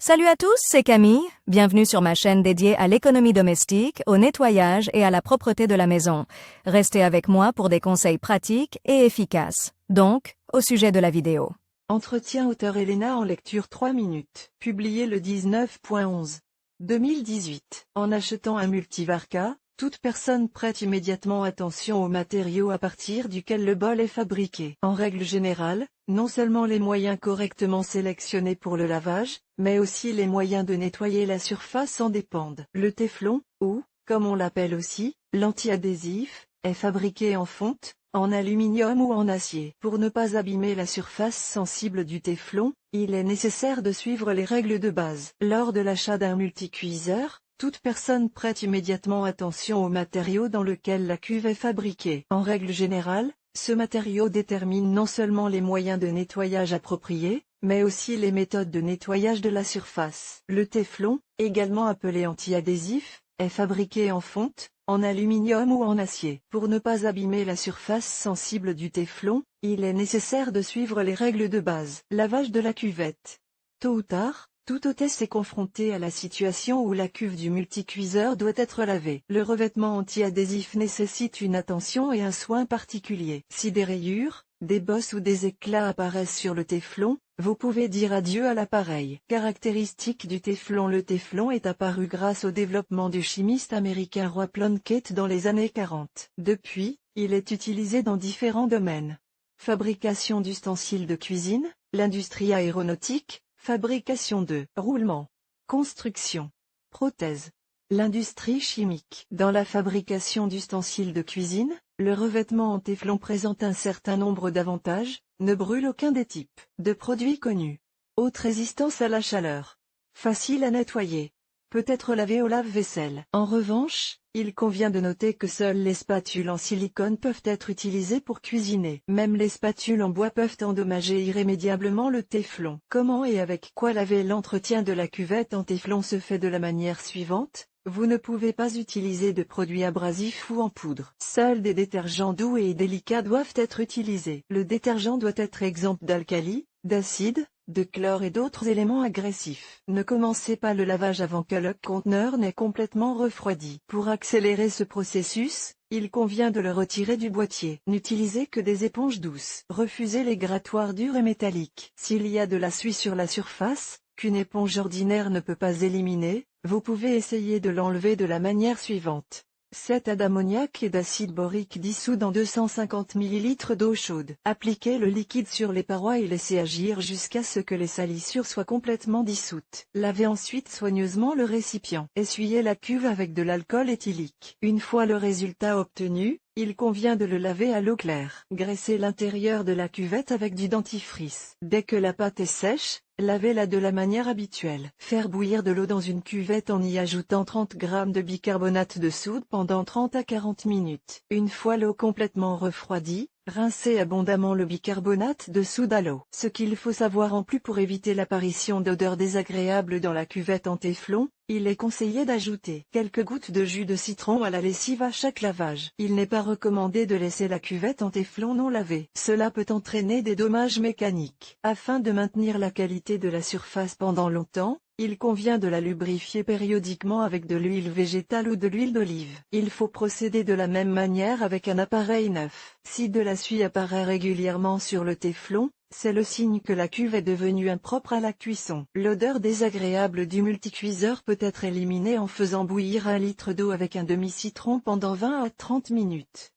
Salut à tous, c'est Camille. Bienvenue sur ma chaîne dédiée à l'économie domestique, au nettoyage et à la propreté de la maison. Restez avec moi pour des conseils pratiques et efficaces. Donc, au sujet de la vidéo. Entretien auteur Elena en lecture 3 minutes. Publié le 19.11. 2018. En achetant un multivarca, toute personne prête immédiatement attention aux matériaux à partir duquel le bol est fabriqué. En règle générale, non seulement les moyens correctement sélectionnés pour le lavage, mais aussi les moyens de nettoyer la surface en dépendent. Le téflon, ou, comme on l'appelle aussi, l'anti-adhésif, est fabriqué en fonte, en aluminium ou en acier. Pour ne pas abîmer la surface sensible du téflon, il est nécessaire de suivre les règles de base. Lors de l'achat d'un multicuiseur, toute personne prête immédiatement attention au matériau dans lequel la cuve est fabriquée. En règle générale, ce matériau détermine non seulement les moyens de nettoyage appropriés, mais aussi les méthodes de nettoyage de la surface. Le téflon, également appelé anti-adhésif, est fabriqué en fonte, en aluminium ou en acier. Pour ne pas abîmer la surface sensible du téflon, il est nécessaire de suivre les règles de base. Lavage de la cuvette. Tôt ou tard, toute hôtesse est confrontée à la situation où la cuve du multicuiseur doit être lavée. Le revêtement anti-adhésif nécessite une attention et un soin particulier. Si des rayures, des bosses ou des éclats apparaissent sur le téflon, vous pouvez dire adieu à l'appareil. Caractéristique du téflon. Le téflon est apparu grâce au développement du chimiste américain Roy Plunkett dans les années 40. Depuis, il est utilisé dans différents domaines. Fabrication d'ustensiles de cuisine, l'industrie aéronautique, fabrication de roulements, construction, prothèses, l'industrie chimique. Dans la fabrication d'ustensiles de cuisine, le revêtement en téflon présente un certain nombre d'avantages, ne brûle aucun des types de produits connus. Haute résistance à la chaleur. Facile à nettoyer. Peut être lavé au lave-vaisselle. En revanche, il convient de noter que seules les spatules en silicone peuvent être utilisées pour cuisiner. Même les spatules en bois peuvent endommager irrémédiablement le téflon. Comment et avec quoi laver? L'entretien de la cuvette en téflon se fait de la manière suivante. Vous ne pouvez pas utiliser de produits abrasifs ou en poudre. Seuls des détergents doux et délicats doivent être utilisés. Le détergent doit être exempt d'alcali, d'acide, de chlore et d'autres éléments agressifs. Ne commencez pas le lavage avant que le conteneur n'ait complètement refroidi. Pour accélérer ce processus, il convient de le retirer du boîtier. N'utilisez que des éponges douces. Refusez les grattoirs durs et métalliques. S'il y a de la suie sur la surface, qu'une éponge ordinaire ne peut pas éliminer, vous pouvez essayer de l'enlever de la manière suivante. 7 d'ammoniac et d'acide borique dissous dans 250 ml d'eau chaude. Appliquez le liquide sur les parois et laissez agir jusqu'à ce que les salissures soient complètement dissoutes. Lavez ensuite soigneusement le récipient. Essuyez la cuve avec de l'alcool éthylique. Une fois le résultat obtenu, il convient de le laver à l'eau claire. Graissez l'intérieur de la cuvette avec du dentifrice. Dès que la pâte est sèche, lavez-la de la manière habituelle. Faire bouillir de l'eau dans une cuvette en y ajoutant 30 g de bicarbonate de soude pendant 30 à 40 minutes. Une fois l'eau complètement refroidie, rincez abondamment le bicarbonate de soude à l'eau. Ce qu'il faut savoir en plus pour éviter l'apparition d'odeurs désagréables dans la cuvette en téflon, il est conseillé d'ajouter quelques gouttes de jus de citron à la lessive à chaque lavage. Il n'est pas recommandé de laisser la cuvette en téflon non lavée. Cela peut entraîner des dommages mécaniques. Afin de maintenir la qualité de la surface pendant longtemps, il convient de la lubrifier périodiquement avec de l'huile végétale ou de l'huile d'olive. Il faut procéder de la même manière avec un appareil neuf. Si de la suie apparaît régulièrement sur le téflon, c'est le signe que la cuve est devenue impropre à la cuisson. L'odeur désagréable du multicuiseur peut être éliminée en faisant bouillir 1 litre d'eau avec un demi-citron pendant 20 à 30 minutes.